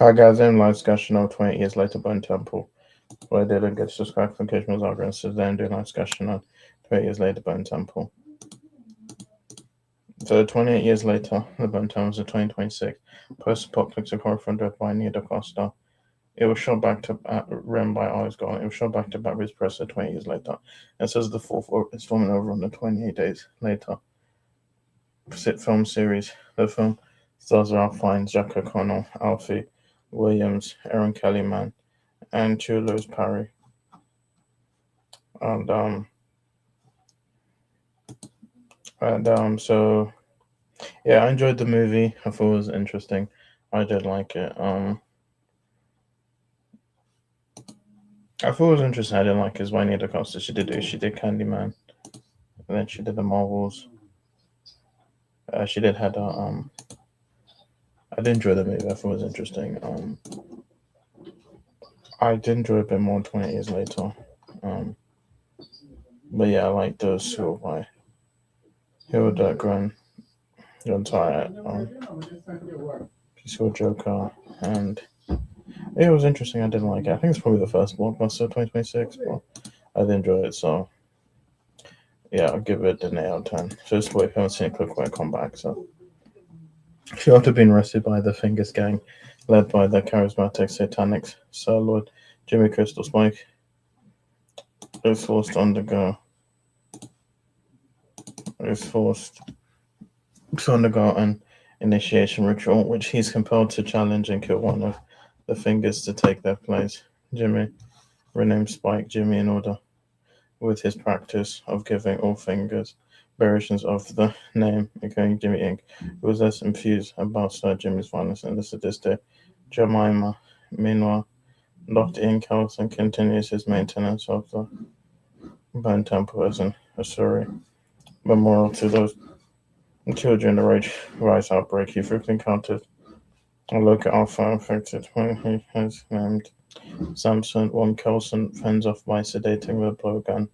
Hi guys, in live discussion of 20 years later Bone Temple. Where I didn't get subscribed from Kishma's arguments today and doing live discussion on 20 years later Bone Temple. So 28 years later, the Bone Temple was in 2026. Post-apocalyptic horror film directed by Nia DaCosta. It was shot back to written by Alex Garland. It was shot back to back with Presser 20 years later. And says the fourth installment over on the 28 days later film series. The film stars Ralph Fiennes, Jack O'Connell, Alfie Williams, Aaron Kellyman, and Chulos Parry. And so yeah, I enjoyed the movie. I thought it was interesting. I did like it. I thought it was interesting. I didn't like his Wayne DaCosta. She did Candyman, and then she did the Marvels. She did had I did enjoy the movie. I thought it was interesting. I did enjoy it a bit more 20 years later. But yeah, I like the sort of like Hilda Grant she saw Joker, and it was interesting. I didn't like it. I think it's probably the first blockbuster of 2026, but I did enjoy it. So yeah, I'll give it an 8 out of 10. So just wait if you haven't seen it, click when I come back. So she after being arrested by the Fingers Gang, led by the charismatic Satanic Sir Lord Jimmy Crystal Spike, is forced to undergo an initiation ritual, which he's compelled to challenge and kill one of the Fingers to take their place. Jimmy, renamed Spike Jimmy in order with his practice of giving all Fingers variations of the name, including Jimmy Inc., who was less infused about Sir Jimmy's violence and the sadistic Jemima. Meanwhile, Dr. Ian Carlson continues his maintenance of the Bone Temple as an Asuri memorial to those killed during the Rise outbreak. He frequently encountered a local alpha infected when he has named Samson. One Carlson fends off by sedating with a blowgun,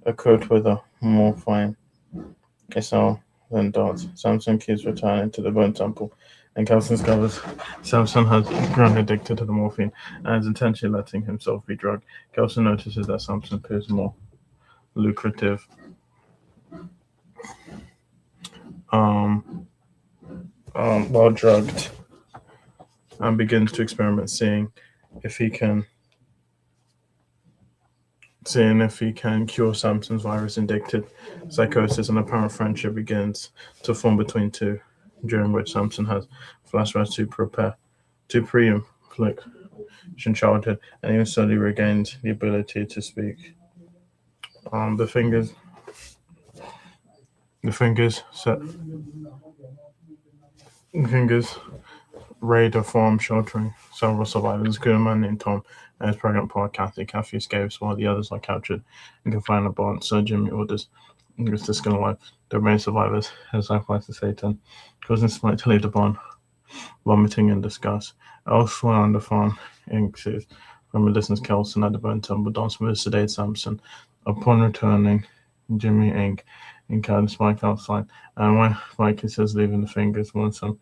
equipped with a morphine missile than darts. Samson keeps returning to the Bone Temple, and Carlson discovers Samson has grown addicted to the morphine and is intentionally letting himself be drugged. Carlson notices that Samson appears more lucrative while drugged, and begins to experiment, seeing if he can cure Samson's virus-addicted psychosis. An apparent friendship begins to form between two, during which Samson has flashbacks to pre-infliction childhood, and even slowly regains the ability to speak. The fingers raid a farm sheltering several survivors, including a man named Tom and his pregnant partner Kathy. Kathy escapes while the others are captured and confined in a barn. So Jimmy orders to skin alive the remaining survivors and sacrifice to Satan, causing Spike to leave the barn, vomiting in disgust. Elsewhere on the farm, Inc. sees reminiscence Kelson at the Bone Temple dancing with sedated Samson. Upon returning, Jimmy Inc. encounters Spike outside, and when Spike says leaving the Fingers warns him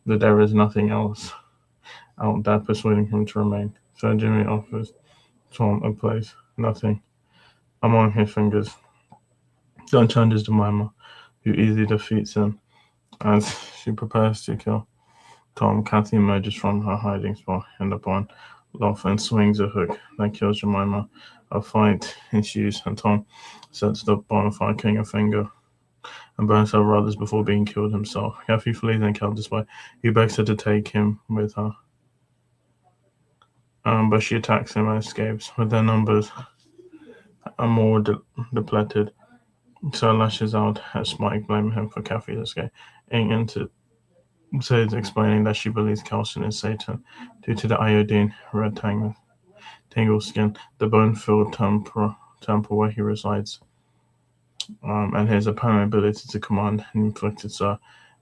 that there is nothing else out there, persuading him to remain. So Jimmy offers Tom a place, nothing among his Fingers. John challenges Jemima, who easily defeats him. As she prepares to kill Tom, Kathy emerges from her hiding spot in the barn loft and swings a hook that kills Jemima. A fight ensues, and Tom sets the bonfire, killing a Finger, and burns several others before being killed himself. Kathy flees and encounters Spike, who begs her to take him with her. But she attacks him and escapes. With their numbers more depleted, so lashes out at Spike, blaming him for Kathy's escape. Ing says, explaining that she believes Carlson is Satan due to the iodine red tangle skin, the bone-filled temple where he resides, and his apparent ability to command and inflicted Sir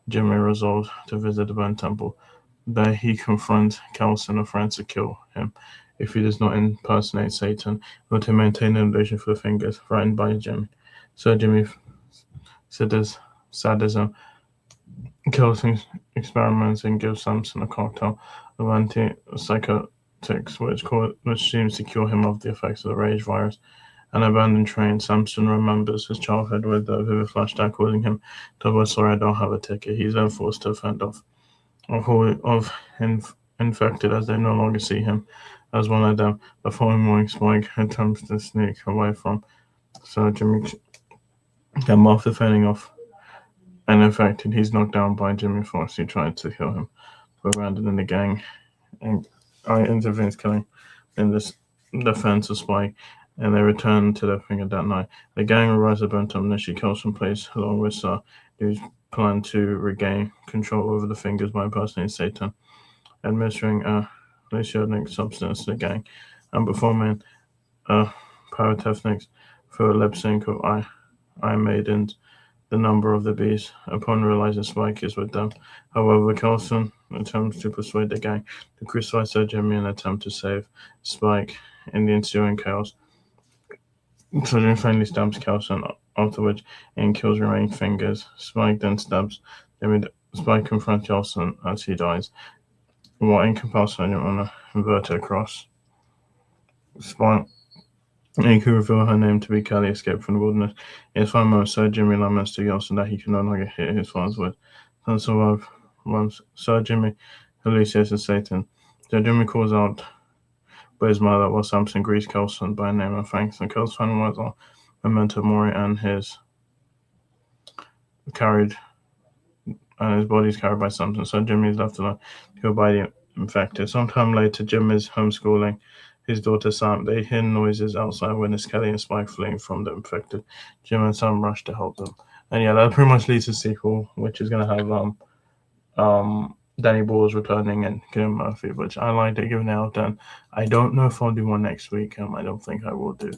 Jimmy resolved to visit the Bone Temple. There he confronts Carlson and threatens to kill him if he does not impersonate Satan, or to maintain an illusion for the Fingers, threatened by Jimmy. Sir Jimmy sadism, Carlson experiments and gives Samson a cocktail of antipsychotics, which seems to cure him of the effects of the rage virus. An abandoned train, Samson remembers his childhood with a vivid flashback, causing him to avoid, sorry, I don't have a ticket. He's then forced to fend off infected as they no longer see him as one of them. The following morning, Spike attempts to sneak away from Sir Jimmy Cam after fending off an infected. He's knocked down by Jimmy Fox, who tried to kill him. Abandoning the gang, and I intervenes, killing in this defense of Spike, and they return to their finger that night. The gang arrives at Bentham, and she kills from place along with Sir, who's plan to regain control over the fingers by impersonating Satan, administering a hallucinogenic substance to the gang, and performing pyrotechnics for a lip sync of I Maiden's The Number of the Beast. Upon realizing Spike is with them, however, Kelson attempts to persuade the gang to crucify Sir Jimmy in an attempt to save Spike. In the ensuing chaos, Sir Jimmy finally stabs Kelson, after which Ian kills remaining fingers. Spike then stabs Jimmy. Spike confronts Kelson as he dies, while Ian compels Sir Jimmy on an inverted cross. Spike and who reveal her name to be Kelly, escaped from the wilderness. In his final moments, Sir Jimmy laments to Kelson that he can no longer hear his father's words. And survive once Sir Jimmy hallucinates as Satan. Sir Jimmy calls out by his mother while Samson greets Kelson by name and thanks. And Kelson's final words are Memento Mori, and his body is carried by Samson. So Jimmy is left alone, killed by the infected. Sometime later, Jim is homeschooling his daughter Sam. They hear noises outside when it's Kelly and Spike fleeing from the infected. Jim and Sam rush to help them. And yeah, that pretty much leads to the sequel, which is gonna have Danny Balls returning and Cillian Murphy, which I liked it, given it out of 10. I don't know if I'll do one next week. I don't think I will do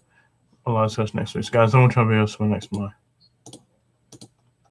a live discussion next week. So guys, don't try to be else for next month.